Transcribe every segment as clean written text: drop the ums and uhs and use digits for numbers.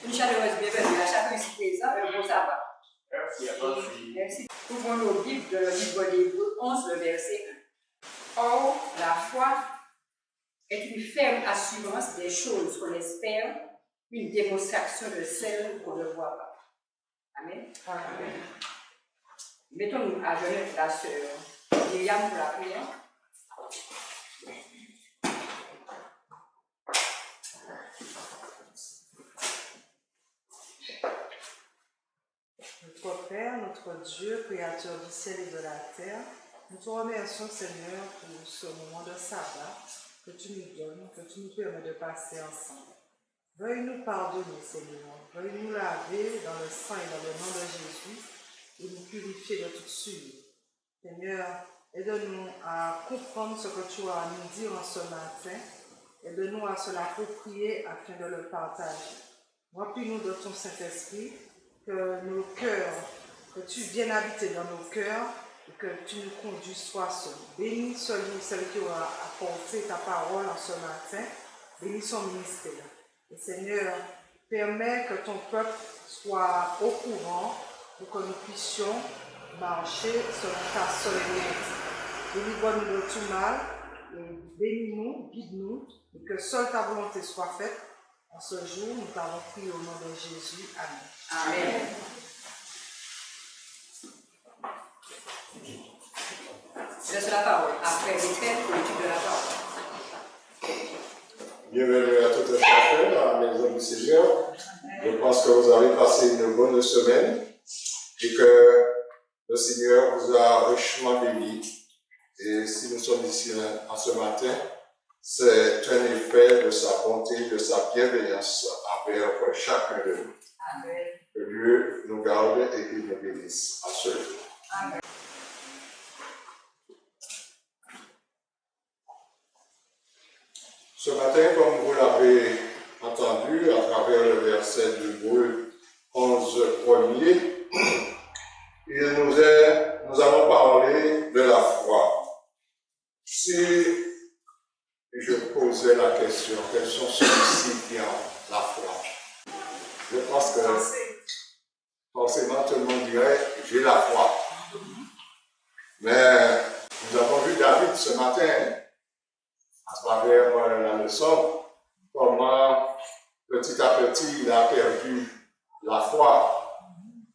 Une chaleureuse bienvenue à chacun ici présent et au sabbat. Merci. Ouvrons nos Bibles de le livre d'Hébreux 11, le verset 1. Or, la foi est une ferme assurance des choses qu'on espère, une démonstration de celles qu'on ne voit pas. Amen. Amen. Mettons-nous à genoux la sœur Myriam pour la prière. Notre Père, notre Dieu, Créateur du ciel et de la terre, nous te remercions, Seigneur, pour ce moment de sabbat que tu nous donnes, que tu nous permets de passer ensemble. Veuille nous pardonner, Seigneur. Veuille nous laver dans le sang et dans le nom de Jésus et nous purifier de toute souillure. Seigneur, aide-nous à comprendre ce que tu as à nous dire en ce matin. Aide-nous à se l'approprier afin de le partager. Remplis-nous de ton Saint-Esprit, que nos cœurs, que tu viennes habiter dans nos cœurs et que tu nous conduises sois seul. Bénis celui ou celle qui aura apporté ta parole en ce matin. Bénis son ministère. Et Seigneur, permets que ton peuple soit au courant pour que nous puissions marcher selon ta seule volonté. Délivre-nous de tout mal et bénis-nous, guide-nous et que seule ta volonté soit faite. En ce jour, nous t'avons prié au nom de Jésus. Amen. Amen. Je laisse la parole après l'écrit pour l'étude de la parole. Bienvenue à tout un chacun à la maison du Seigneur. Je pense que vous avez passé une bonne semaine et que le Seigneur vous a richement béni. Et si nous sommes ici en ce matin, c'est un effet de sa bonté, de sa bienveillance envers chacun de nous. Amen. Que Dieu nous garde et qu'il nous bénisse à ce jour. Amen. Ce matin, comme vous l'avez entendu à travers le verset d'Hébreux 11 premier, nous allons parler de la foi. Si je posais la question, quels sont ceux-ci qui ont la foi? Je pense que forcément tout le monde dirait j'ai la foi. Mais nous avons vu David ce matin à travers la leçon comment petit à petit il a perdu la foi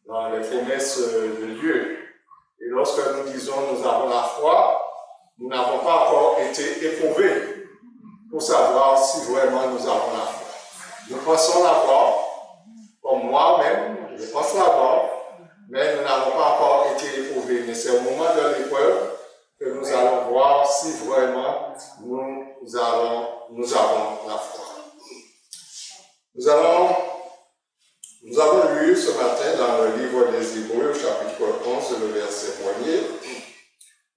dans les promesses de Dieu. Et lorsque nous disons nous avons la foi, nous n'avons pas encore été éprouvés pour savoir si vraiment nous avons la foi. Nous pensons l'avoir, comme moi-même, je pense l'avoir, mais nous n'avons pas encore été éprouvés. Mais c'est au moment de l'épreuve que nous allons voir si vraiment nous avons la foi. Nous avons lu ce matin dans le livre des Hébreux, chapitre 11, le verset 1er,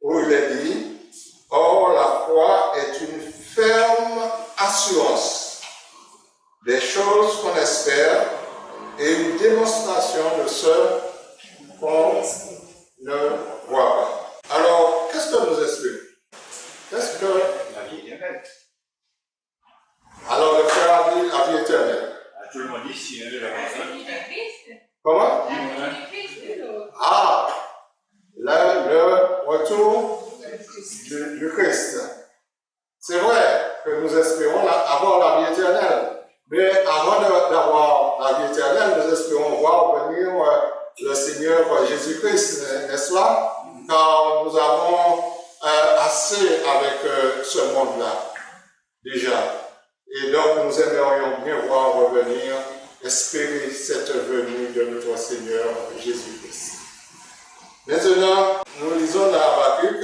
où il est dit « Or, la foi est une ferme assurance des choses qu'on espère et une démonstration de ce qu'on ne voit pas. » Alors, qu'est-ce que nous espérons? Qu'est-ce que la vie éternelle? Alors, le frère a dit la vie éternelle. Tout le monde dit si il y a la personne. Comment? Ah, le retour du Christ. C'est vrai que nous espérons avoir la vie éternelle. Mais avant d'avoir la vie éternelle, nous espérons voir venir le Seigneur Jésus-Christ, n'est-ce pas? Car nous avons assez avec ce monde-là, déjà. Et donc nous aimerions bien voir revenir, espérer cette venue de notre Seigneur Jésus-Christ. Maintenant, nous lisons dans Habakkuk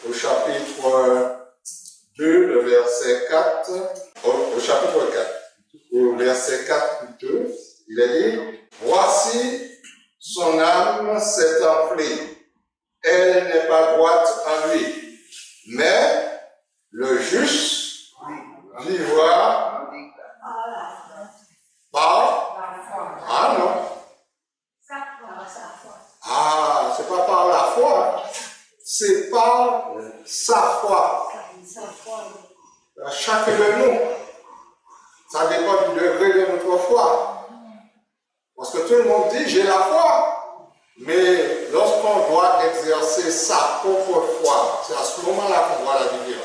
au chapitre 2, le verset 4, au chapitre 4, au verset 4 plutôt, il est dit « Voici, son âme s'est enflée, elle n'est pas droite en lui, mais le juste vivra par... Ah non. Ah, c'est pas par la foi, c'est par sa foi. Chacun de nous, ça dépend du degré de notre foi. tout le monde dit j'ai la foi. Mais lorsqu'on doit exercer sa propre foi, c'est à ce moment-là qu'on voit la différence.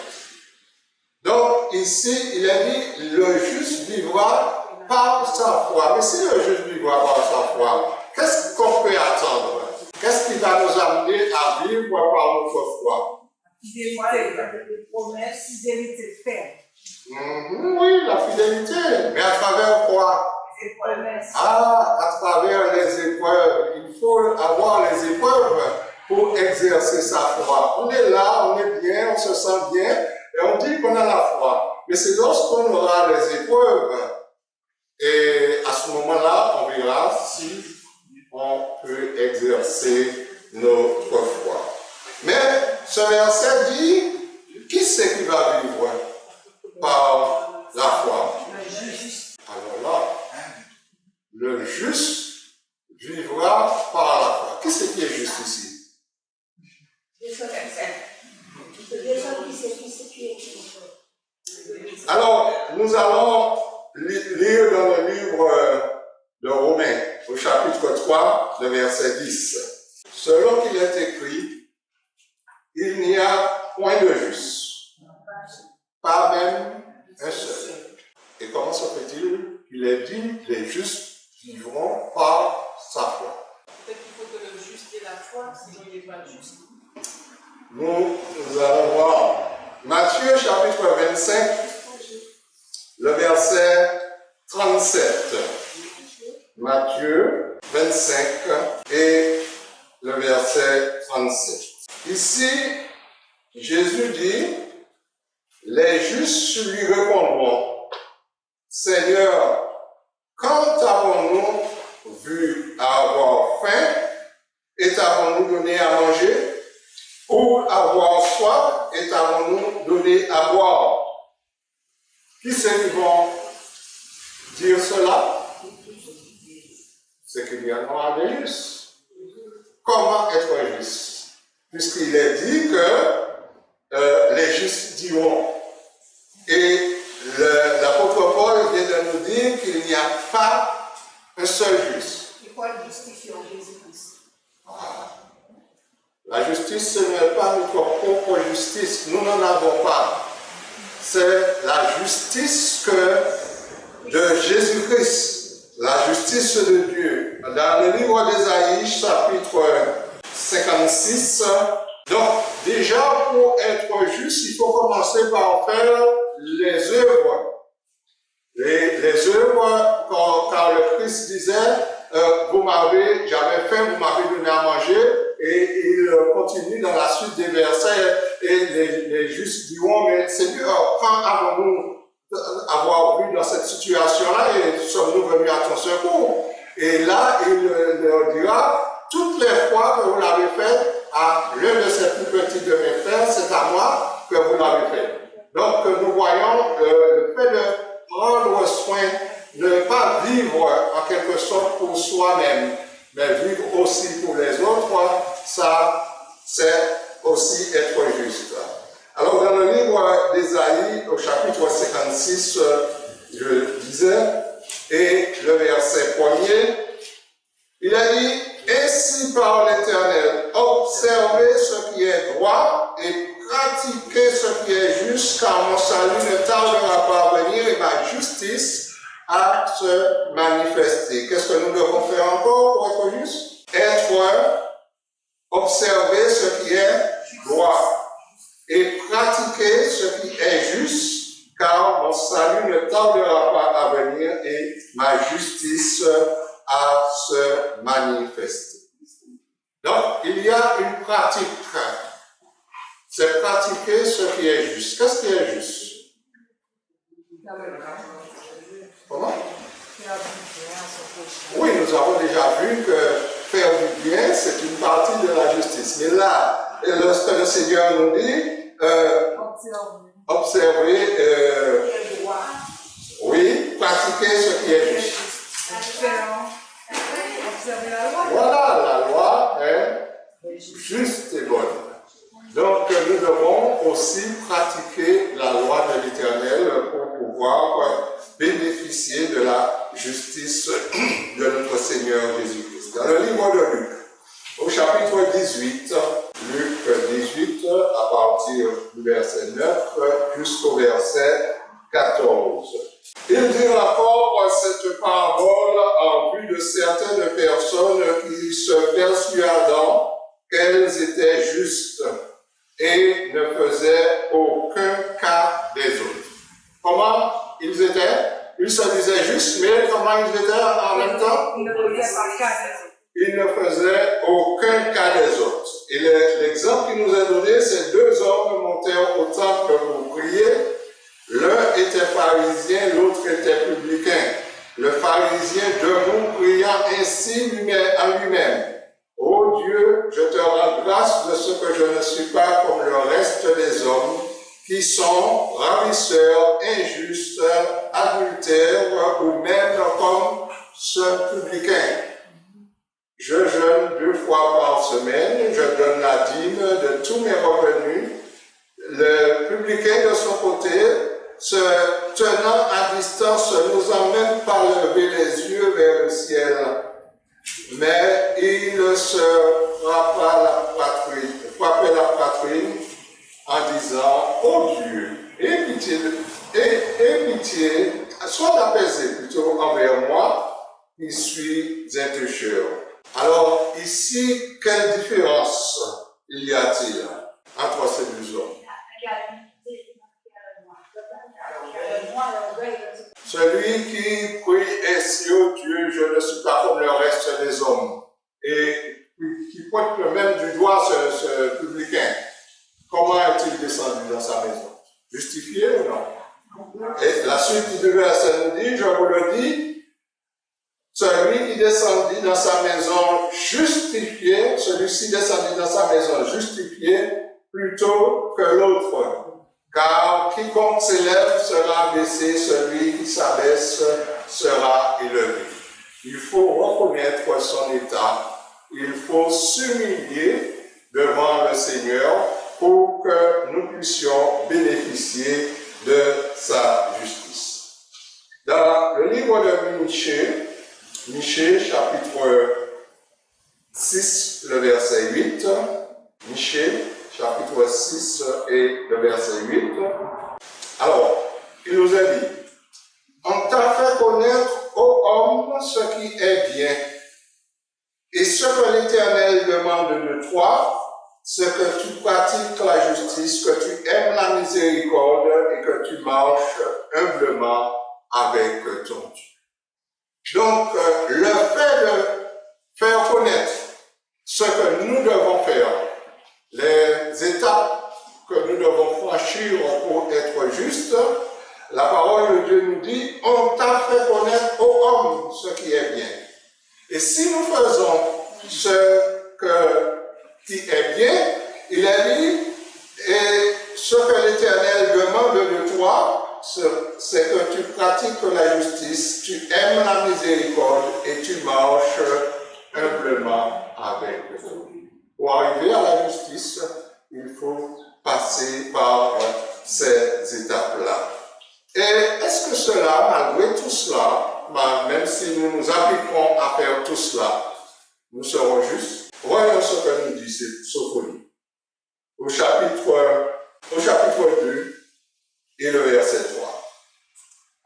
Donc ici, il est dit, le juste vivra par sa foi. Mais si le juste vivra par sa foi, qu'est-ce qu'on peut attendre? Qu'est-ce qui va nous amener à vivre par notre foi? Fidélité, des promesses, fidélité ferme. Oui, la fidélité. Mais à travers quoi? Des promesses. Ah, à travers les épreuves. Il faut avoir les épreuves pour exercer sa foi. On est là, on est bien, on se sent bien, et on dit qu'on a la foi. Mais c'est lorsqu'on aura les épreuves, et à ce moment-là, on verra si on peut exercer notre foi. Mais ce verset dit, qui c'est qui va vivre par la foi? Alors là, le juste vivra par la foi. Qui c'est qui est juste ici? Alors, nous allons lire dans le livre de Romains, au chapitre 3, le verset 10. Selon qu'il est écrit, il n'y a point de juste, pas même un seul. Et comment se fait-il? Il est dit, les justes vivront par sa foi. Peut-être qu'il faut que le juste ait la foi, sinon il n'est pas juste. Nous allons voir Matthieu chapitre 25, le verset 37. Matthieu 25 et le verset 37. Ici, Jésus dit, les justes lui répondront, Seigneur, quand avons-nous vu avoir faim et t'avons-nous donné à manger? Ou avoir soif et t'avons-nous donné à boire? Qui c'est qui vont dire cela? C'est qu'il y en aura des justes. Comment être juste? Puisqu'il est dit que les justes diront. Et l'apôtre Paul vient de nous dire qu'il n'y a pas un seul juste. C'est quoi le justifier en Jésus-Christ? La justice, ce n'est pas notre propre justice. Nous n'en avons pas. C'est la justice de Jésus-Christ. La justice de Dieu. Dans le livre d'Ésaïe, chapitre 56. Donc, déjà, pour être juste, il faut commencer par faire les œuvres. Les œuvres, car le Christ disait, j'avais faim, vous m'avez donné à manger. Et il continue dans la suite des versets, et les justes diront, mais Seigneur, quand avons-nous avoir vu dans cette situation-là, et sommes-nous venus à ton secours? Et là, il leur dira, toutes les fois que vous l'avez fait à l'un de ces plus petits de mes frères, c'est à moi que vous l'avez fait. Donc, nous voyons le fait de prendre soin, de ne pas vivre en quelque sorte pour soi-même, mais vivre aussi pour les autres, ça, c'est aussi être juste. Alors, dans le livre d'Ésaïe, au chapitre 56, je disais, et le verset 1er, il a dit, ainsi par l'Éternel, observez ce qui est droit et pratiquez ce qui est juste, car mon salut ne tardera pas à venir et ma justice à se manifester. Qu'est-ce que nous devons faire encore pour être juste? Observer ce qui est droit et pratiquer ce qui est juste, car mon salut ne tardera pas à venir et ma justice à se manifester. Donc, il y a une pratique. C'est pratiquer ce qui est juste. Qu'est-ce qui est juste? Comment? Oui, nous avons déjà vu que faire du bien, c'est une partie de la justice. Mais là, lorsque le Seigneur nous dit, observer, oui, pratiquer ce qui est juste. Voilà, la loi est juste et bonne. Donc, nous devons aussi pratiquer la loi de l'Éternel pour pouvoir bénéficier de la justice de notre Seigneur Jésus-Christ. Dans le livre de Luc, au chapitre 18, Luc 18, à partir du verset 9 jusqu'au verset 14. Il dit encore cette parabole en vue de certaines personnes qui se persuadant qu'elles étaient justes et ne faisaient aucun cas des autres. Comment ils étaient? Ils se disaient justes, mais comment ils étaient en même temps? Ils ne faisaient aucun cas des autres. Et l'exemple qui nous est donné, c'est deux hommes montèrent au temple pour prier. L'un était pharisien, l'autre était publicain. Le pharisien debout priant ainsi en lui-même. Ô Dieu, je te rends grâce de ce que je ne suis pas comme le reste des hommes qui sont ravisseurs, injustes, adultères ou même comme ce publicain. Je jeûne 2 fois par semaine, je donne la dîme de tous mes revenus. Le publicain de son côté, se tenant à distance, ne nous a même pas levé les yeux vers le ciel. Mais il se frappait la poitrine en disant, ô Dieu, aie pitié, sois apaisé plutôt envers moi, qui suis un pécheur. Alors ici, quelle différence il y a-t-il entre ces deux hommes? Celui qui prie ainsi, ô Dieu, je ne suis pas comme le reste des hommes, et qui pointe même du doigt ce publicain. Comment est-il descendu dans sa maison? Justifié ou non? Et la suite du verset nous dit, je vous le dis, celui qui descendit dans sa maison justifié, celui-ci descendit dans sa maison justifié plutôt que l'autre. Car quiconque s'élève sera baissé, celui qui s'abaisse sera élevé. Il faut reconnaître son état, il faut s'humilier devant le Seigneur pour que nous puissions bénéficier de sa justice. Dans le livre de Michée, chapitre 6, le verset 8, Michée, chapitre 6 et le verset 8. Alors, il nous a dit, on t'a fait connaître, ô homme, ce qui est bien, et ce que l'Éternel demande de toi, c'est que tu pratiques la justice, que tu aimes la miséricorde et que tu marches humblement avec ton Dieu. Donc, le fait de faire connaître ce que nous devons faire, les étapes que nous devons franchir pour être justes, la parole de Dieu nous dit, on t'a fait connaître ô homme ce qui est bien. Et si nous faisons ce qui est bien, il est dit, et ce que l'Éternel demande de toi, c'est que tu pratiques la justice, tu aimes la miséricorde et tu marches humblement avec toi. Pour arriver à la justice, il faut passer par ces étapes-là. Et est-ce que cela, malgré tout cela, même si nous nous appliquons à faire tout cela, nous serons justes? Voyons ce que nous dit Sophonie. Au chapitre 2 et le verset 3.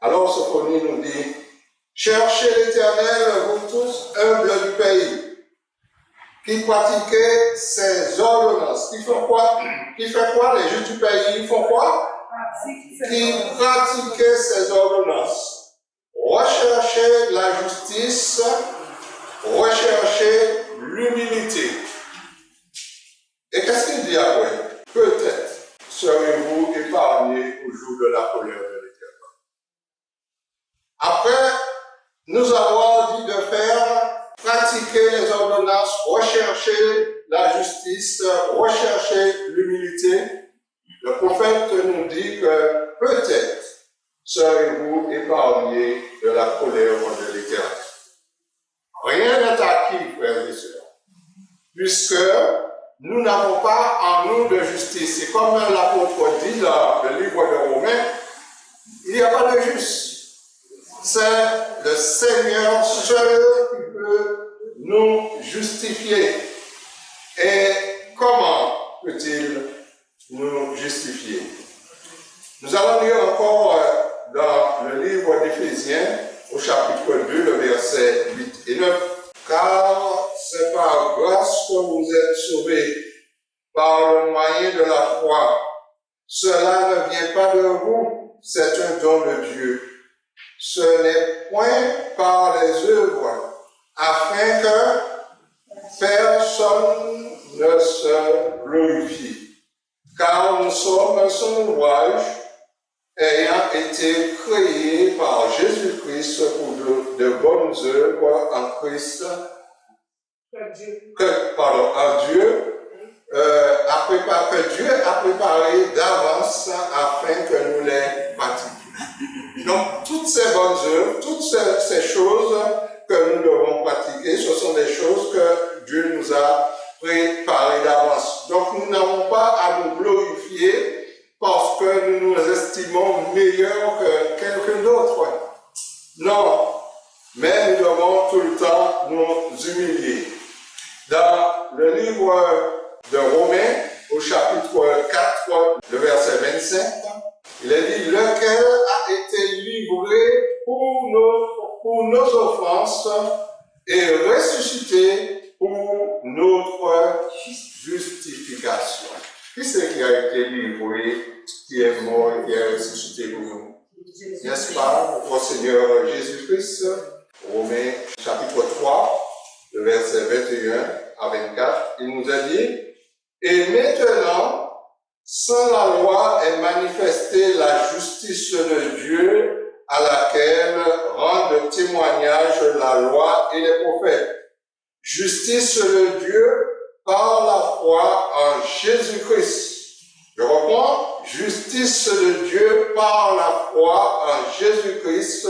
Alors Sophonie nous dit, cherchez l'Éternel, vous tous humbles du pays, qui pratiquaient ses ordonnances. Qui font quoi? Qui fait quoi? Les justes du pays, ils font quoi? Qui pratiquaient ses ordonnances. Recherchez la justice, recherchez l'humilité. Et qu'est-ce qu'il dit après? Peut-être serez-vous épargnés au jour de la colère de l'Éternel. Après nous avoir dit de faire, pratiquer les ordonnances, rechercher la justice, rechercher l'humilité, le prophète nous dit que peut-être serez-vous épargnés de la colère de l'Éternel. Rien n'est acquis, frères et sœurs, puisque nous n'avons pas en nous de justice. Et comme l'apôtre dit dans le livre de Romains, il n'y a pas de juste. C'est le Seigneur seul qui peut nous justifier. Et comment peut-il nous justifier? Nous allons lire encore dans le livre d'Éphésiens, au chapitre 2, le verset 8 et 9. Car c'est par grâce que vous êtes sauvés, par le moyen de la foi. Cela ne vient pas de vous, c'est un don de Dieu. Ce n'est point par les œuvres, afin que personne ne se glorifie. Car nous sommes son ouvrage, ayant été créés par Jésus-Christ pour de bonnes œuvres en Christ, que Dieu a préparé d'avance afin que nous les pratiquions. Donc, toutes ces bonnes œuvres, toutes ces choses que nous devons pratiquer, ce sont des choses que Dieu nous a préparées d'avance. Donc, nous n'avons pas à nous glorifier parce que nous nous estimons meilleurs que quelqu'un d'autre. Non, mais nous devons tout le temps nous humilier. Dans le livre de Romains, au chapitre 4, le verset 25, il est dit « Lequel a été livré pour nos offenses et ressuscité pour notre justification. » Qui c'est qui a été livré, qui est mort et qui est ressuscité pour nous? N'est-ce pas, notre Seigneur Jésus-Christ? Romains chapitre 3, le verset 21 à 24, il nous a dit « Et maintenant, sans la loi est manifestée la justice de Dieu à laquelle rendent témoignage la loi et les prophètes. Justice de Dieu par la foi en Jésus-Christ. » Je reprends. Justice de Dieu par la foi en Jésus-Christ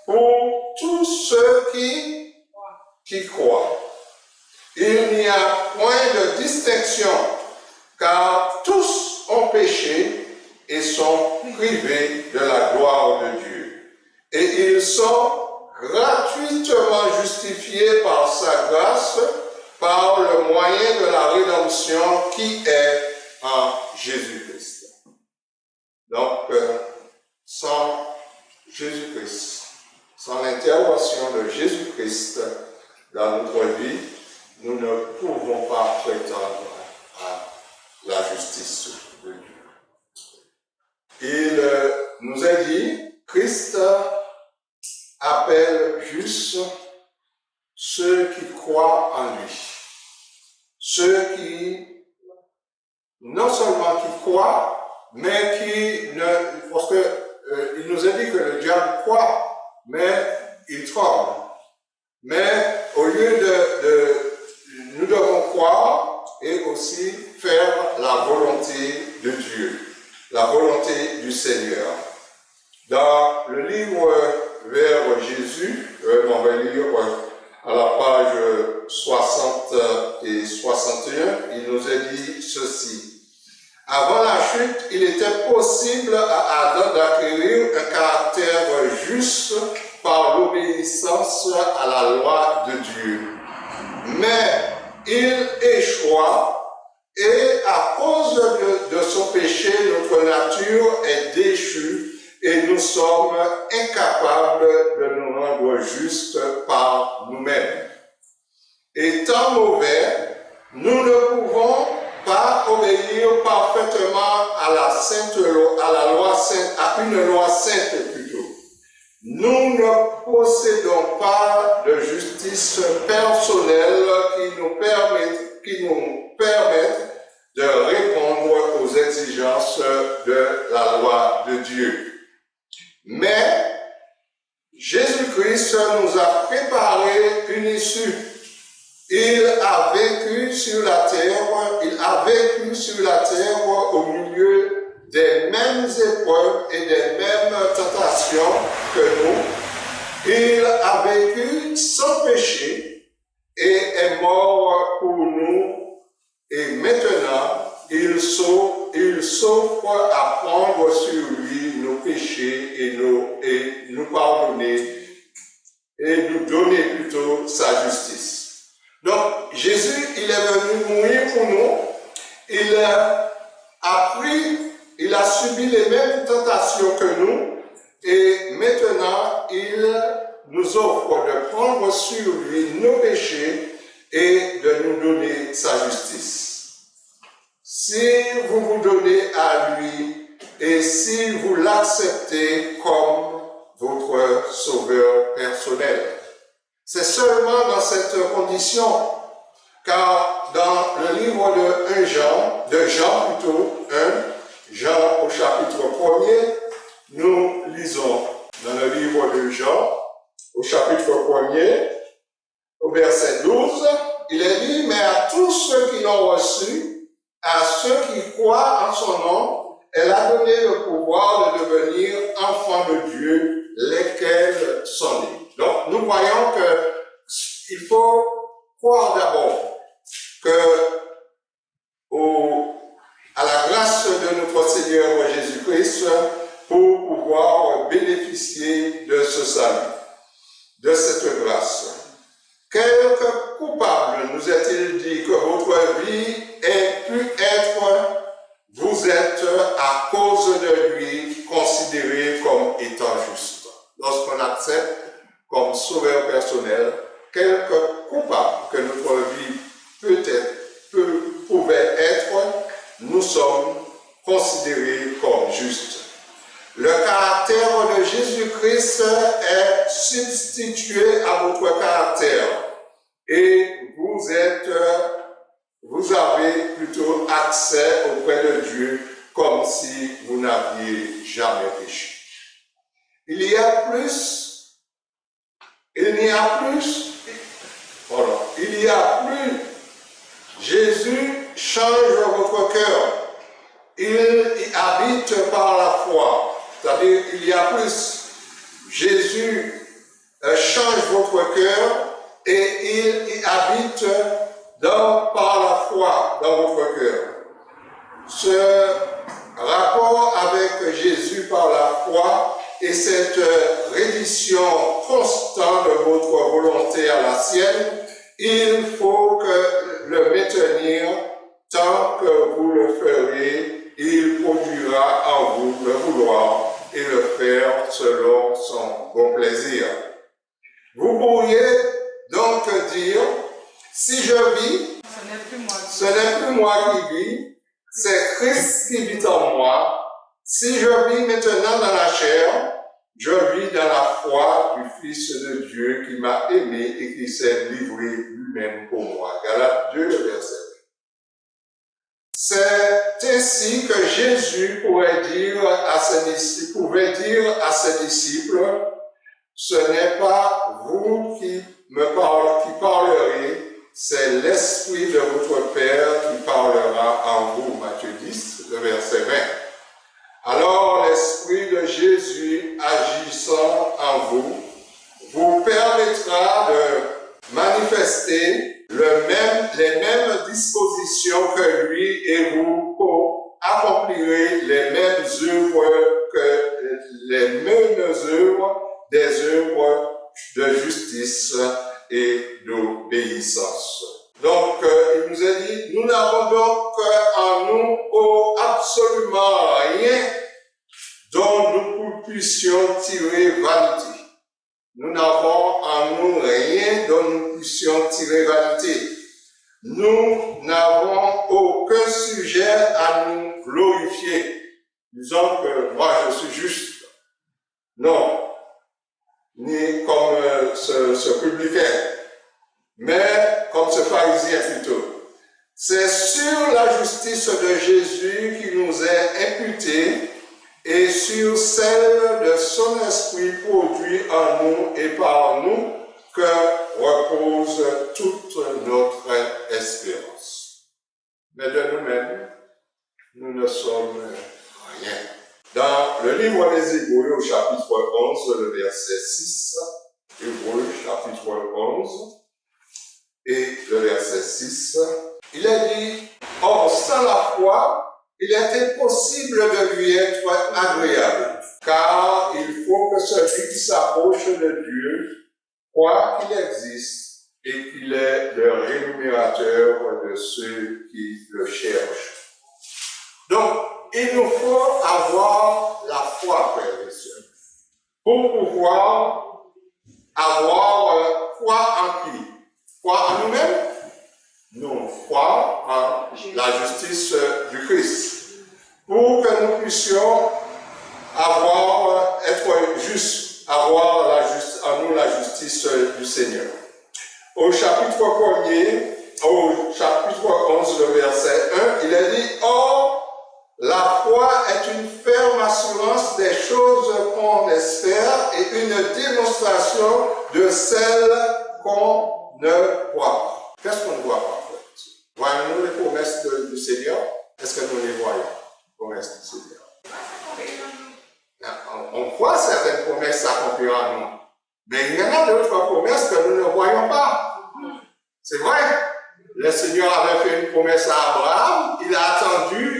pour tous ceux qui croient. Il n'y a point de distinction, car tous ont péché et sont privés de la gloire de Dieu. Et ils sont gratuitement justifiés par sa grâce, par le moyen de la rédemption qui est en Jésus-Christ. Donc, sans Jésus-Christ, sans l'intervention de Jésus-Christ dans notre vie, nous ne pouvons pas prétendre à la justice de Dieu. Il nous a dit, Christ appelle juste ceux qui croient en lui. Ceux qui, non seulement qui croient, mais qui ne... Parce qu'il nous a dit que le diable croit, mais il tremble. Mais au lieu nous devons croire et aussi faire la volonté de Dieu, la volonté du Seigneur. Dans le livre Vers Jésus, on va lire à la page 60 et 61, il nous a dit ceci. Avant la chute, il était possible à Adam d'acquérir un caractère juste par l'obéissance à la loi de Dieu. Mais il échoua et à cause de son péché, notre nature est déchue et nous sommes incapables de nous rendre justes par nous-mêmes. Étant mauvais, nous ne pouvons pas obéir parfaitement à une loi sainte plutôt. Nous ne possédons pas de justice personnelle qui nous permette de répondre aux exigences de la loi de Dieu. Mais Jésus-Christ nous a préparé une issue. Il a vécu sur la terre au milieu des mêmes épreuves et des mêmes tentations que nous. Il a vécu sans péché et est mort pour nous. Et maintenant, il s'offre à prendre sur lui nos péchés et nous pardonner et nous donner plutôt sa justice. sur lui nos péchés et de nous donner sa justice. Si vous vous donnez à lui et si vous l'acceptez comme votre sauveur personnel, c'est seulement dans cette condition, car dans le livre de Jean au chapitre 1er, nous lisons dans le livre de Jean, au chapitre 1er, au verset 12, il est dit, mais à tous ceux qui l'ont reçu, à ceux qui croient en son nom, elle a donné le pouvoir de devenir enfants de Dieu, lesquels sont nés. Donc, nous voyons qu'il faut croire d'abord à la grâce de notre Seigneur Jésus-Christ pour pouvoir bénéficier de ce salut, de cette grâce. Quel coupable nous est-il dit que votre vie ait pu être, vous êtes à cause de lui considéré comme étant juste. Lorsqu'on accepte comme sauveur personnel, quelque coupable que notre vie pouvait être, nous sommes considérés comme justes. Le caractère de Jésus-Christ est substitué à votre caractère et vous avez plutôt accès auprès de Dieu comme si vous n'aviez jamais péché. Il n'y a plus, Jésus change votre cœur. Il y habite par la foi. C'est-à-dire, il y a plus. Jésus change votre cœur et il y habite par la foi dans votre cœur. Ce rapport avec Jésus par la foi et cette reddition constante de votre volonté à la sienne, il faut le maintenir tant que vous le ferez. Il produira en vous le vouloir et le faire selon son bon plaisir. Vous pourriez donc dire, si je vis, ce n'est plus moi qui vis, c'est Christ qui vit en moi. Si je vis maintenant dans la chair, je vis dans la foi du Fils de Dieu qui m'a aimé et qui s'est livré lui-même pour moi. Galates 2, verset 20. C'est ainsi que Jésus pouvait dire à ses disciples, ce n'est pas vous qui parlerez, c'est l'Esprit de votre Père qui parlera en vous. Matthieu 10, le verset 20. Alors l'Esprit de Jésus agissant en vous, vous permettra de manifester les mêmes dispositions que lui et vous accomplirez les mêmes œuvres, des œuvres de justice et d'obéissance. Donc, il nous a dit, nous n'avons donc en nous absolument rien dont nous puissions tirer vanité. Nous n'avons en nous rien dont nous puissions tirer vanité. Nous n'avons aucun sujet à nous glorifier. Disons que moi je suis juste. Non. Ni comme ce publicain, mais comme ce pharisien plutôt. C'est sur la justice de Jésus qui nous est imputée et sur celle de son esprit produit en nous et par nous que repose toute notre espérance. Mais de nous-mêmes, nous ne sommes rien. Dans le livre des Hébreux, au chapitre 11, le verset 6, Hébreux, chapitre 11, et le verset 6, il est dit, « Or, sans la foi, il est impossible de lui être agréable, car il faut que celui qui s'approche de Dieu croit qu'il existe et qu'il est le rémunérateur de ceux qui le cherchent. » Donc, il nous faut avoir la foi, frères et sœurs, pour pouvoir avoir croire en qui? Croire en nous-mêmes? Non, croire en la justice du Christ. Pour que nous puissions être justes, avoir en nous la justice du Seigneur. Au chapitre 1er, au chapitre 11, le verset 1, il est dit, « Or, la foi est une ferme assurance des choses qu'on espère et une démonstration de celles qu'on ne voit pas. » Qu'est-ce qu'on ne voit pas? Voyons-nous les promesses du Seigneur? Est-ce que nous les voyons, les promesses du Seigneur? On voit certaines promesses s'accomplir en nous. Mais il y en a d'autres promesses que nous ne voyons pas. C'est vrai. Le Seigneur avait fait une promesse à Abraham. Il a attendu.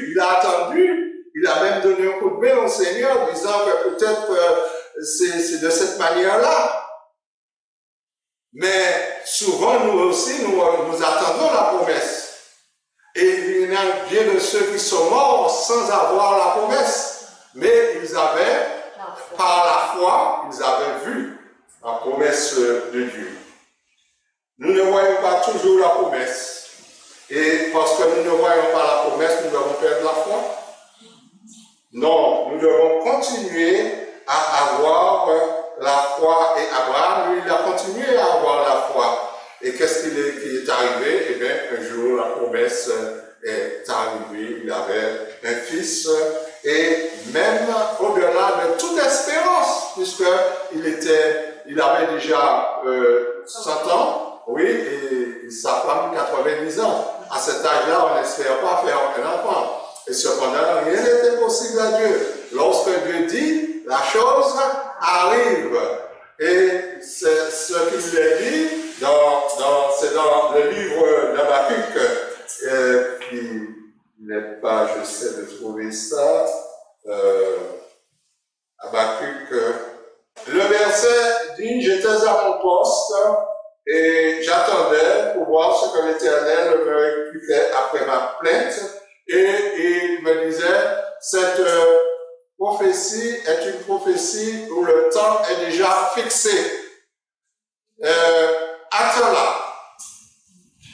Il a même donné un coup de main au Seigneur, disant que peut-être c'est de cette manière-là. Mais souvent, nous aussi, nous attendons la promesse. Et il y en a bien de ceux qui sont morts sans avoir la promesse. Mais ils avaient, par la foi, ils avaient vu la promesse de Dieu. Nous ne voyons pas toujours la promesse. Et parce que nous ne voyons pas la promesse, nous devons perdre la foi. Non, nous devons continuer à avoir la foi. Et Abraham, lui, il a continué à avoir la foi. Et qu'est-ce qui est arrivé? Eh bien, un jour, la promesse est arrivée. Il avait un fils. Et même au-delà de toute espérance, puisqu'il avait déjà 100 ans, oui, et sa femme 90 ans. À cet âge-là, on n'espère pas faire un enfant. Et cependant, rien n'était possible à Dieu. Lorsque Dieu dit, la chose arrive. Et c'est ce qu'il a dit, c'est dans le livre d'Habakkuk, qui n'est pas, j'essaie de trouver ça, Habakkuk. Le verset dit, j'étais à mon poste et j'attendais pour voir ce que l'Éternel me expliquait après ma plainte. Et il me disait, cette prophétie est une prophétie où le temps est déjà fixé. Attends-la.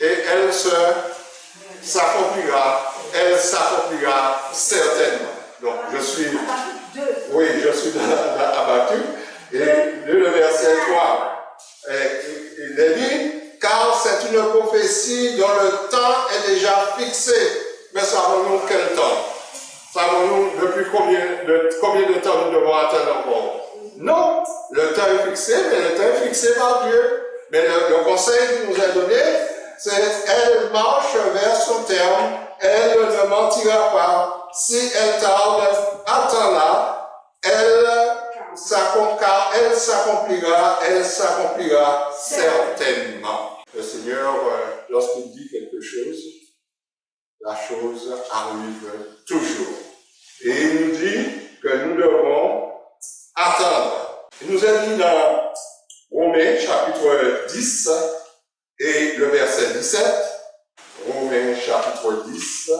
Et elle s'accomplira certainement. Donc, je suis dans Habakkuk. Et le verset 3, il est dit, car c'est une prophétie dont le temps est déjà fixé. Mais savons-nous quel temps? Savons-nous depuis combien de temps nous devons attendre encore? Non, le temps est fixé, mais le temps est fixé par Dieu. Mais le conseil qui nous est donné, c'est elle marche vers son terme, elle ne mentira pas. Si elle tarde, attends-la, elle s'accomplira certainement. Le Seigneur, lorsqu'il dit quelque chose, la chose arrive toujours. Et il nous dit que nous devons attendre. Il nous a dit dans Romains chapitre 10 et le verset 17, Romains chapitre 10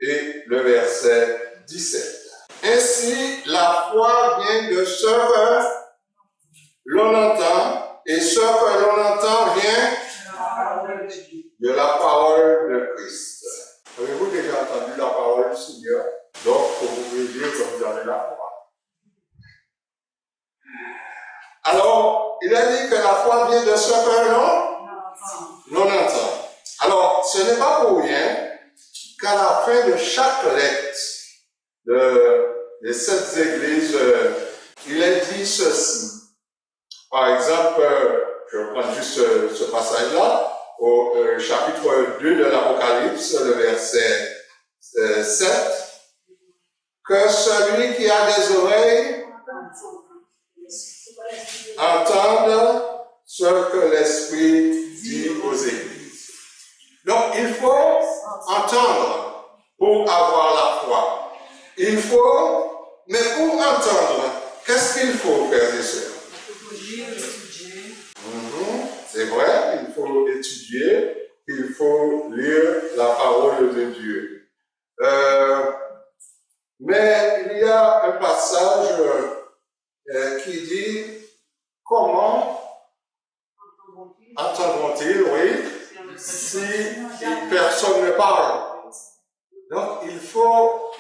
et le verset 17. Ainsi, la foi vient de ce que l'on entend, et ce que l'on entend vient de la parole de Christ. Avez-vous déjà entendu la parole du Seigneur? Donc, vous pouvez dire que vous avez la foi. Alors, il a dit que la foi vient de ce que l'on entend. Alors, ce n'est pas pour rien qu'à la fin de chaque lettre des 7 églises, il est dit ceci. Par exemple, je prends juste ce passage-là, au chapitre 2 de l'Apocalypse, le verset 7, que celui qui a des oreilles entende ce que l'Esprit dit aux églises. Donc, il faut entendre pour avoir la foi. Mais pour entendre, qu'est-ce qu'il faut, frères et sœurs? C'est vrai, il faut étudier, il faut lire la parole de Dieu. Mais il y a un passage qui dit comment Entendront-ils, oui, si personne ne parle. Donc, il faut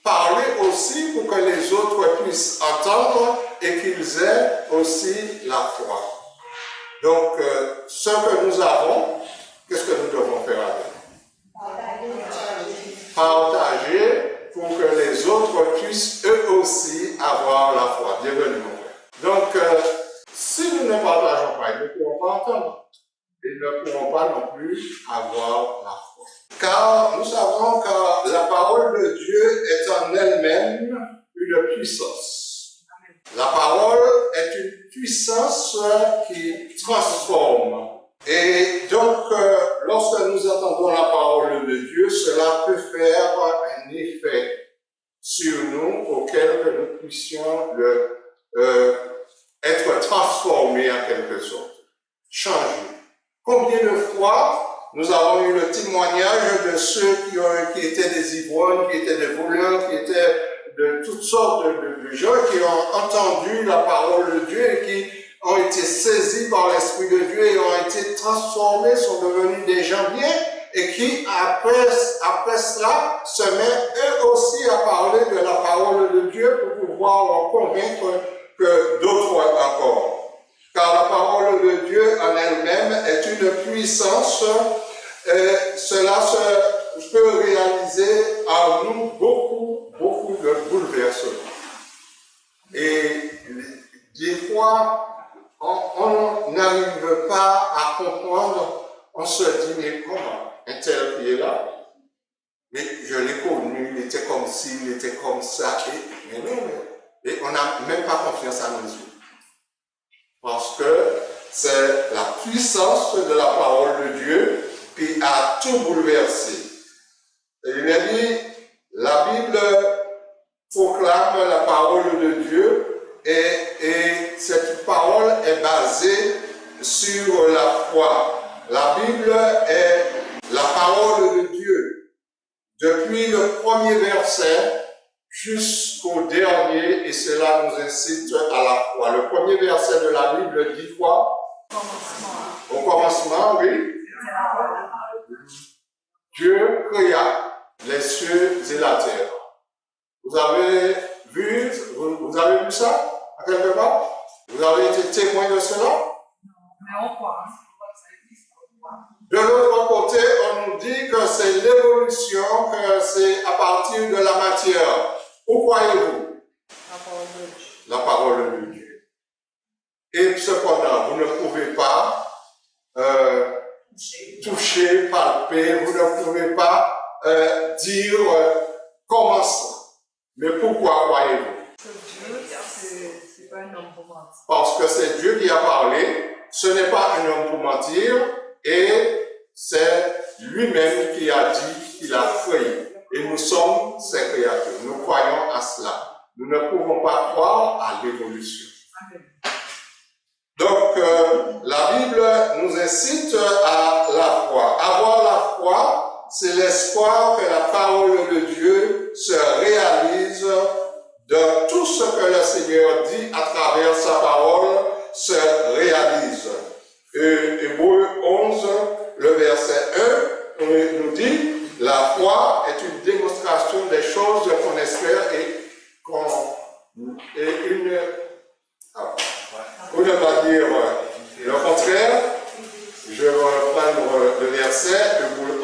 parler aussi pour que les autres puissent entendre et qu'ils aient aussi la foi. Donc, ce que nous avons, qu'est-ce que nous devons faire avec? Partager pour que les autres puissent eux aussi avoir la foi. Bienvenue, mon frère. Donc, si nous ne partageons pas, ils ne pourront pas entendre. Ils ne pourront pas non plus avoir la foi. Car nous savons que la parole de Dieu est en elle-même une puissance. La parole est une puissance qui transforme. Et donc, lorsque nous entendons la parole de Dieu, cela peut faire un effet sur nous auquel que nous puissions être transformés en quelque sorte, changer. Combien de fois nous avons eu le témoignage de ceux qui étaient des ivrognes, qui étaient des voleurs, qui étaient de toutes sortes de gens qui ont entendu la parole de Dieu et qui ont été saisis par l'Esprit de Dieu et ont été transformés, sont devenus des gens bien et qui, après cela, se mettent eux aussi à parler de la parole de Dieu pour pouvoir en convaincre que d'autres encore. Car la parole de Dieu en elle-même est une puissance, cela peut réaliser en nous beaucoup de bouleversements. Et des fois, on n'arrive pas à comprendre, on se dit, mais comment un tel qui est là, mais je l'ai connu, il était comme ci, il était comme ça, mais non, et on n'a même pas confiance à nos yeux. Parce que c'est la puissance de la parole de Dieu qui a tout bouleversé. Et il est dit, la Bible proclame la parole de Dieu et cette parole est basée sur la foi. La Bible est la parole de Dieu. Depuis le premier verset jusqu'au dernier, et cela nous incite à la foi. Le premier verset de la Bible dit quoi? Au commencement, oui. Dieu créa les cieux et la terre. Vous avez vu ça à quelque part? Vous avez été témoin de cela? De l'autre côté, on nous dit que c'est l'évolution, que c'est à partir de la matière. Où croyez-vous? La parole de Dieu. Et cependant, vous ne pouvez pas toucher, palper, vous ne pouvez pas dire comment ça. Mais pourquoi croyez-vous? C'est pas un homme pour mentir. Parce que c'est Dieu qui a parlé, ce n'est pas un homme pour mentir, et c'est lui-même qui a dit qu'il a créé. Et nous sommes ses créatures. Nous croyons à cela. Nous ne pouvons pas croire à l'évolution. Donc, la Bible nous incite à la foi. Avoir la foi, c'est l'espoir que la parole de Dieu se réalise de tout ce que le Seigneur dit à travers sa parole se réalise. Hébreux 11, le verset 1, nous dit, la foi est une démonstration des choses qu'on espère on ne va dire le contraire. Je vais reprendre le verset, Hébreux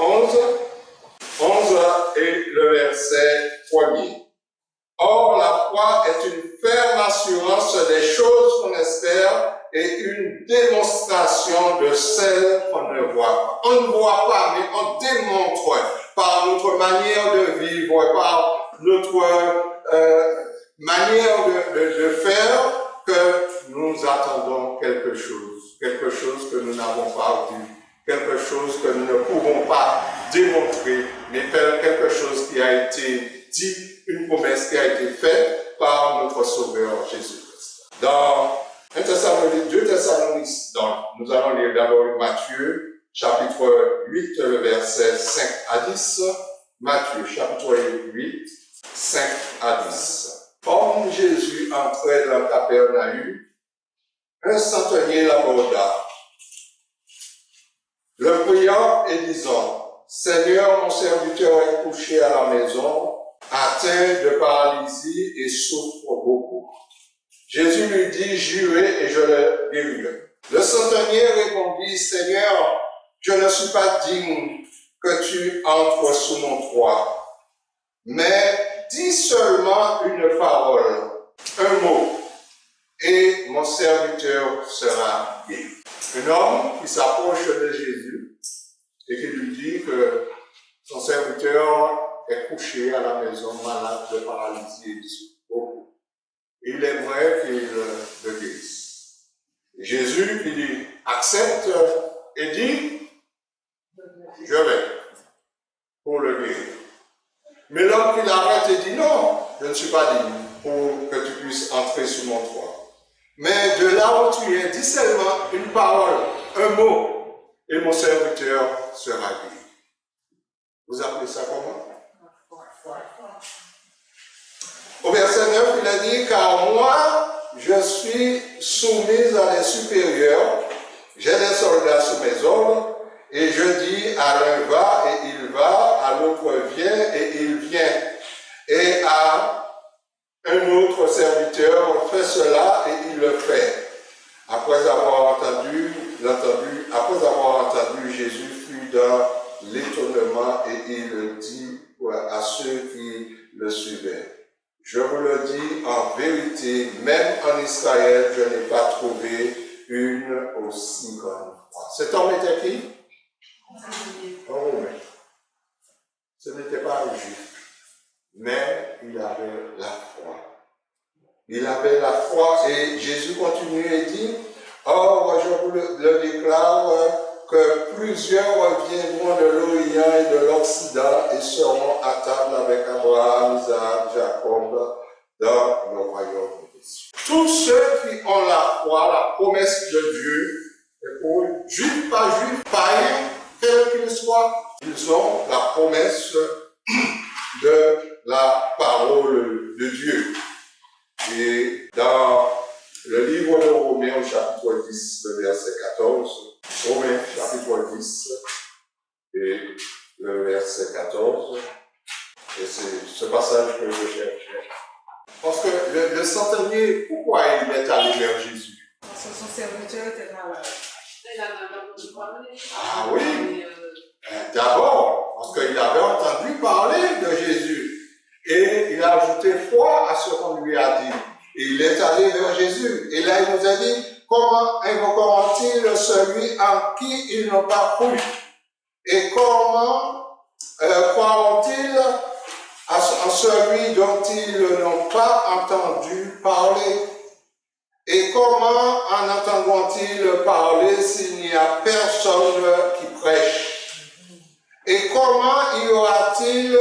11 et le verset 1er. Or, la foi est une ferme assurance des choses qu'on espère et une démonstration de celles qu'on ne voit pas. On ne voit pas, mais on démontre par notre manière de vivre, par notre manière de faire que nous attendons quelque chose que nous n'avons pas vu, quelque chose que nous ne pouvons pas démontrer, mais quelque chose qui a été dit, une promesse qui a été faite par notre Sauveur Jésus-Christ. Dans 2 Thessaloniciens, nous allons lire d'abord Matthieu, chapitre 8, le verset 5 à 10. Matthieu, chapitre 8, 5 à 10. Comme Jésus entrait dans Capernaum, un centenier l'aborda le priant et disant, Seigneur, mon serviteur est couché à la maison, atteint de paralysie et souffre beaucoup. Jésus lui dit, jurez et je le guérirai. Le centenier répondit, Seigneur, je ne suis pas digne que tu entres sous mon toit, mais dis seulement une parole, un mot, et mon serviteur sera guéri. Un homme qui s'approche de Jésus et qui lui dit que son serviteur est couché à la maison malade de paralysie et de souffrance. Il aimerait qu'il le guérisse. Jésus qui accepte et dit, je vais pour le guérir. Mais l'homme qui l'arrête et dit, non, je ne suis pas digne pour que tu puisses entrer sous mon toit. Mais de là où tu es, dis seulement une parole, un mot, et mon serviteur sera guéri. Vous appelez ça comment? Au verset 9, il a dit, car moi, je suis soumise à des supérieurs, j'ai des soldats sous mes ordres, et je dis à l'un va et il va, à l'autre viens et il vient, et à un autre serviteur fait cela et il le fait. Après avoir entendu, Jésus fut dans l'étonnement et il dit à ceux qui le suivaient, je vous le dis en vérité, même en Israël, je n'ai pas trouvé une aussi grande foi. Cet homme était qui? Un Romain. Ce n'était pas un juif, mais il avait la foi. Il avait la foi et Jésus continue et dit, or je vous le déclare que plusieurs viendront de l'Orient et de l'Occident et seront à table avec Abraham, Isaac, Jacob dans le royaume des cieux. Tous ceux qui ont la foi, la promesse de Dieu, et pour eux, juifs, pas juifs, païens, quels qu'ils soient, ils ont la promesse de la parole de Dieu. Et dans le livre de Romains au chapitre 10, le verset 14, Romains chapitre 10 et le verset 14, et c'est ce passage que je cherchais. Parce que le centenier, pourquoi il est allé vers Jésus? Parce que son serviteur était malade. Ah oui, d'abord, parce qu'il avait entendu parler de Jésus. Et il a ajouté foi à ce qu'on lui a dit. Et il est allé vers Jésus. Et là, il nous a dit, comment invoqueront-ils celui en qui ils n'ont pas cru? Et comment croiront-ils en celui dont ils n'ont pas entendu parler? Et comment en entendront-ils parler s'il n'y a personne qui prêche? Et comment y aura-t-il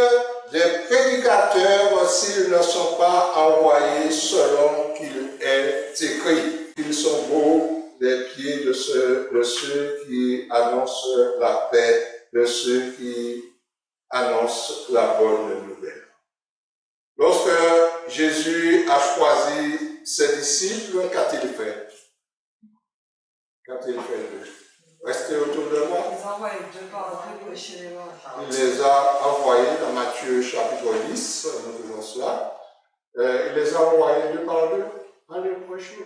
des prédicateurs s'ils ne sont pas envoyés selon qu'il est écrit? Ils sont beaux des pieds de ceux qui annoncent la paix, de ceux qui annoncent la bonne nouvelle. Lorsque Jésus a choisi ses disciples, qu'a-t-il fait? Qu'a-t-il fait d'eux? Restez autour de moi. Il les a envoyés dans Matthieu chapitre 10, nous faisons cela. Il les a envoyés deux par deux. Allez prêcher.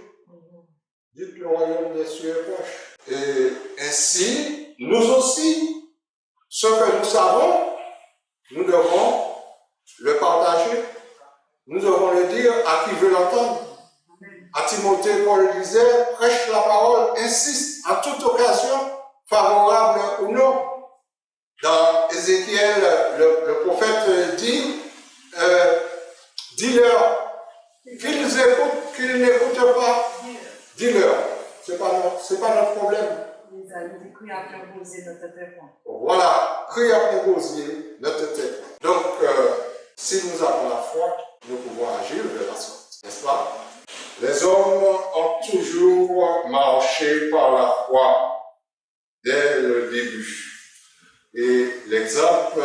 Dites le royaume des cieux est proche. Et ainsi, nous aussi, ce que nous savons, nous devons le partager. Nous devons le dire à qui veut l'entendre. À Timothée, Paul disait, prêche la parole, insiste en toute occasion, favorable ou non. Dans Ézéchiel, le prophète dit, dis-leur qu'ils écoutent, qu'ils n'écoutent pas. Dis-leur, c'est pas notre problème. Voilà, crie à gosier, ne te tais pas. Donc, si nous avons la foi, nous pouvons agir de la sorte, n'est-ce pas? Les hommes ont toujours marché par la foi dès le début. Et l'exemple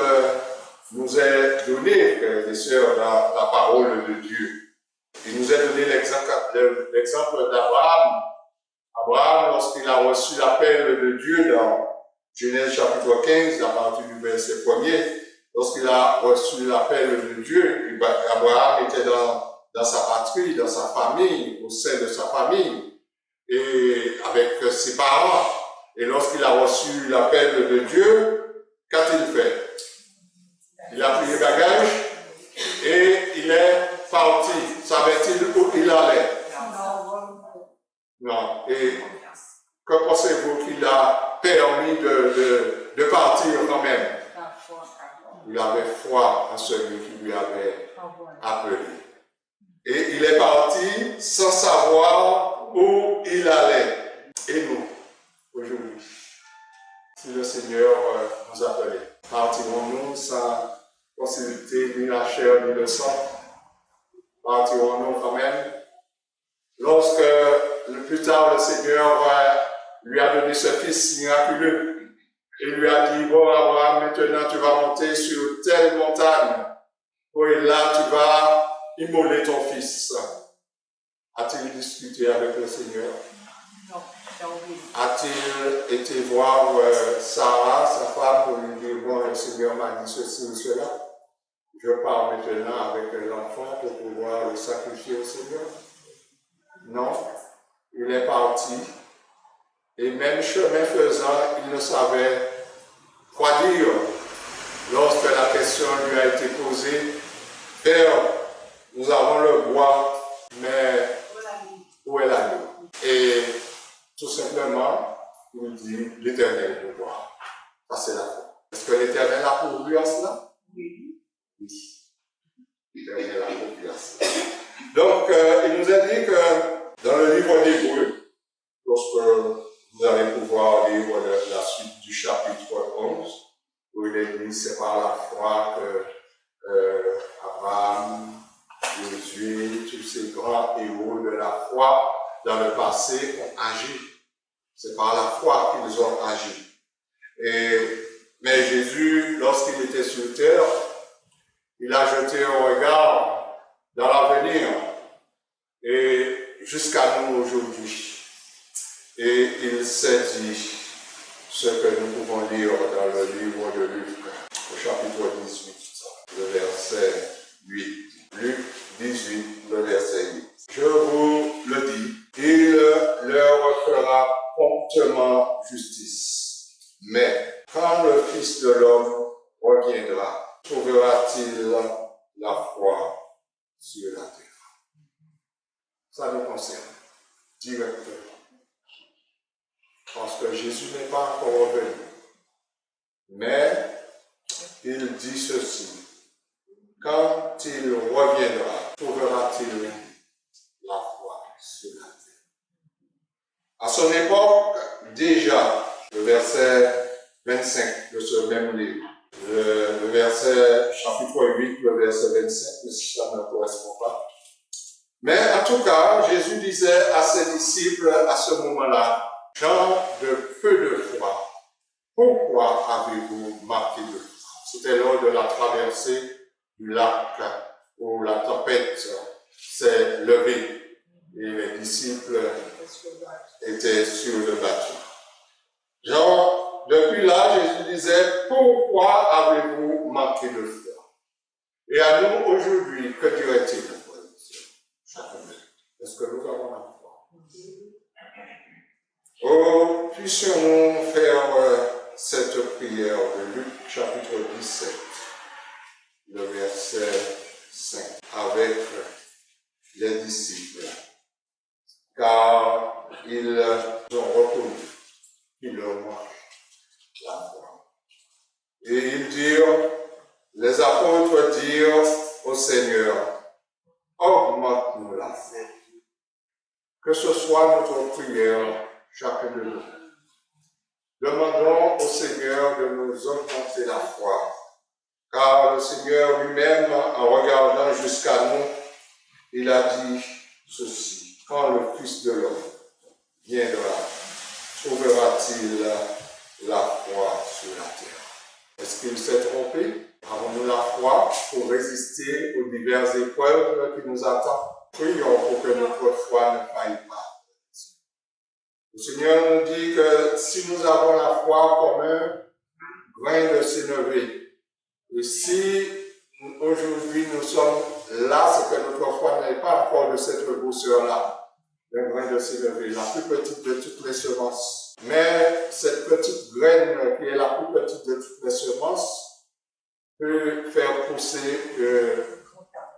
nous est donné, frères et sœurs, dans la parole de Dieu. Il nous est donné l'exemple d'Abraham. Abraham, lorsqu'il a reçu l'appel de Dieu dans Genèse chapitre 15, à partir du verset 1er, lorsqu'il a reçu l'appel de Dieu, Abraham était dans sa patrie, dans sa famille, au sein de sa famille, et avec ses parents. Et lorsqu'il a reçu l'appel de Dieu, qu'a-t-il fait? Il a pris les bagages et il est parti. Savait-il où il allait? Non. Et que pensez-vous qu'il a permis de partir quand même? Il avait foi en celui qui lui avait appelé. Et il est parti sans savoir où il allait. Et nous, aujourd'hui, si le Seigneur nous appelait, partirons-nous sans consulter ni la chair ni le sang? Partirons-nous quand même? Lorsque plus tard le Seigneur lui a donné ce fils miraculeux, il lui a dit, bon Abraham, maintenant tu vas monter sur telle montagne, et là tu vas immoler ton fils. A-t-il discuté avec le Seigneur? Non. A-t-il été voir Sarah, sa femme, pour lui dire, bon, le Seigneur m'a dit ceci ou cela, je pars maintenant avec l'enfant pour pouvoir le sacrifier au Seigneur? Non, il est parti, et même chemin faisant, il ne savait quoi dire lorsque la question lui a été posée. Père, nous avons le bois, mais où est l'agneau? Et tout simplement, il dit, l'Éternel peut voir. Ça, c'est la foi. Est-ce que l'Éternel a pourvu à cela? Oui. L'Éternel a pourvu à cela. Donc, il nous a dit que dans le livre d'Hébreux, lorsque vous allez pouvoir lire la suite du chapitre 11, où il est dit, c'est par la foi que Abraham, Josué, tous ces grands héros de la foi dans le passé ont agi. C'est par la foi qu'ils ont agi. Mais Jésus, lorsqu'il était sur terre, il a jeté un regard dans l'avenir et jusqu'à nous aujourd'hui. Et il s'est dit ce que nous pouvons lire dans le livre de Luc, au chapitre 18, le verset 8. Luc 18, le verset 8. Je vous le dis, il leur fera promptement justice. Mais quand le Fils de l'homme reviendra, trouvera-t-il la foi sur la terre? Ça nous concerne directement. Parce que Jésus n'est pas encore revenu. Mais il dit ceci. Quand il reviendra, trouvera-t-il la foi sur la terre? À son époque, déjà, le verset 25 de ce même livre, le verset chapitre 8, le verset 25, mais si ça ne correspond pas. Mais en tout cas, Jésus disait à ses disciples à ce moment-là, gens de peu de foi, pourquoi avez-vous marqué de foi? C'était lors de la traversée du lac où la tempête s'est levée et les disciples étaient sur le bateau. Genre, depuis là, Jésus disait, pourquoi avez-vous marqué de foi? Et à nous, aujourd'hui, que dirait-il? Est-ce que nous avons la foi? Oh, puissions-nous faire cette prière de Luc chapitre 17, le verset 5, avec les disciples, car ils ont reconnu qu'il leur manque la foi. Et ils dirent, les apôtres dirent au Seigneur, augmente-nous la foi. Que ce soit notre prière, chacun de nous. Demandons au Seigneur de nous augmenter la foi, car le Seigneur lui-même, en regardant jusqu'à nous, il a dit ceci, quand le Fils de l'homme viendra, trouvera-t-il la foi sur la terre? Est-ce qu'il s'est trompé? Avons-nous la foi pour résister aux diverses épreuves qui nous attendent? Prions pour que notre foi ne faille pas. Le Seigneur nous dit que si nous avons la foi comme un grain de sénévé, et si aujourd'hui nous sommes là, c'est que notre foi n'est pas encore de cette grosseur-là, le grain de sénévé, la plus petite de toutes les semences. Mais cette petite graine qui est la plus petite de toutes les semences peut faire pousser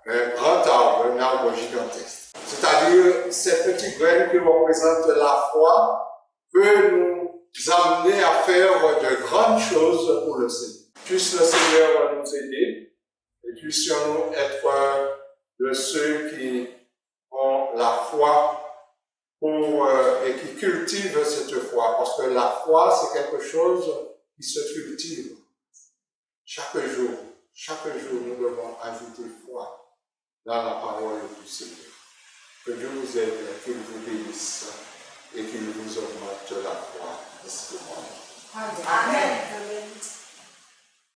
un grand arbre, un arbre gigantesque. C'est-à-dire, cette petite graine qui représente la foi peut nous amener à faire de grandes choses pour le Seigneur. Puisse le Seigneur nous aider et puissions-nous être de ceux qui ont la foi et qui cultivent cette foi. Parce que la foi, c'est quelque chose qui se cultive. Chaque jour, nous devons ajouter foi dans la parole du Seigneur. Que Dieu vous aide, qu'il vous bénisse et qu'il vous augmente la foi. Amen.